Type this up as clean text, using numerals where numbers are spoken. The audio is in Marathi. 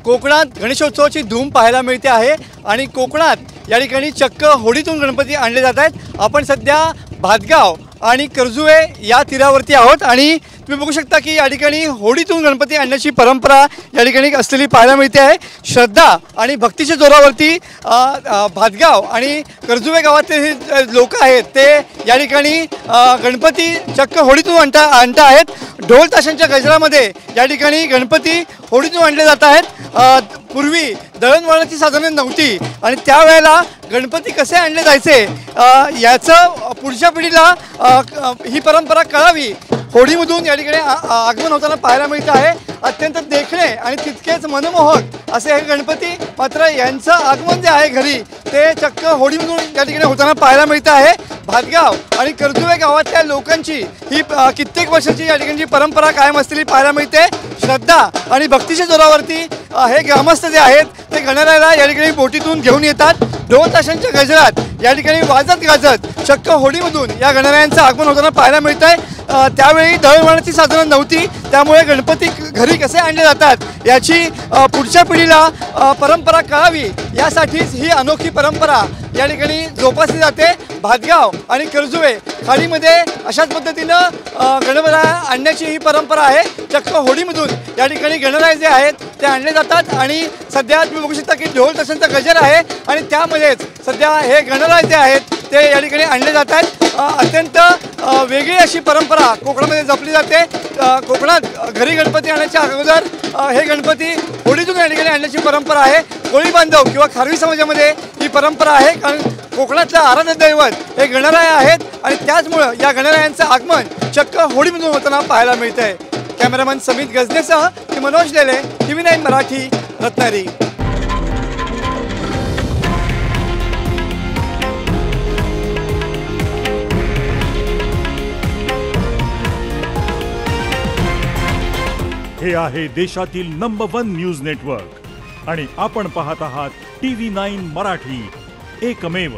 कोकणात गणेशोत्सवाची धूम पाहायला मिळते आहे आणि कोकणात या ठिकाणी चक्क होडीतून गणपती आणले जात आहेत। आपण सध्या भातगाव आणि कर्जुवे या तीरावरती आहोत आणि तुम्ही बघू शकता की या ठिकाणी होडीतून गणपती आणण्याची परंपरा या ठिकाणी असलेली पाहायला मिळते आहे। श्रद्धा आणि भक्तीच्या जोरावरती भातगाव आणि कर्जुवे गावातले लोक आहेत ते या ठिकाणी गणपती चक्क होडीतून आणता आहेत। ढोल ताशांच्या गजरामध्ये या ठिकाणी गणपती होडीतून आणले जात आहेत। पूर्वी दळणवळणाची साधने नव्हती आणि त्यावेळेला गणपती कसे आणले जायचे याचं पुढच्या पिढीला ही परंपरा कळावी होडीमधून या ठिकाणी आगमन होताना पाहायला मिळतं आहे। अत्यंत देखणे आणि तितकेच मनमोहक असे हे गणपती, मात्र यांचं आगमन जे आहे घरी ते चक्क होडीमधून या ठिकाणी होताना पाहायला मिळतं आहे। भातगाव आणि कर्जुवे गावातल्या लोकांची ही कित्येक वर्षाची या ठिकाणची परंपरा कायम असलेली पाहायला मिळते। श्रद्धा आणि भक्तीच्या जोरावरती हे ग्रामस्थ जे आहेत ते गणरायाला या ठिकाणी बोटीतून घेऊन येतात। ढोल ताशांच्या गजरात या ठिकाणी वाजत गाजत चक्क होडीमधून या गणरायांचं आगमन होताना पाहायला मिळतं आहे। त्यावेळी दळणवळणाची साधनं नव्हती, त्यामुळे गणपती घरी कसे आणले जातात याची पुढच्या पिढीला परंपरा कळावी यासाठीच ही अनोखी परंपरा या ठिकाणी जोपासली जाते। भातगाव आणि कर्जुवे खाडीमध्ये अशाच पद्धतीनं गणराया आणण्याची ही परंपरा आहे। चक्क होडीमधून या ठिकाणी गणराय जे आहेत ते आणले जातात आणि सध्या तुम्ही बघू शकता की ढोल ताशांचा गजर आहे आणि त्यामध्येच सध्या हे गणराय जे आहेत ते या ठिकाणी आणले जात आहेत। अत्यंत वेगळी अशी परंपरा कोकणामध्ये जपली जाते। कोकणात घरी गणपती आणण्याच्या अगोदर हे गणपती होडीतून या ठिकाणी आणण्याची परंपरा आहे। कोळी बांधव किंवा खारवी समाजामध्ये ही परंपरा आहे, कारण कोकणातलं आराध्य दैवत हे गणराय आहेत आणि त्याचमुळं या गणरायांचं आगमन चक्क होडीमधून होताना पाहायला मिळतं आहे। कॅमेरामन समित गजनेसह मनोज लेले, TV9 मराठी, रत्नागिरी। हे आहे देशातील नंबर 1 न्यूज नेटवर्क आणि आपण पाहत आहात TV9 मराठी, एकमेव।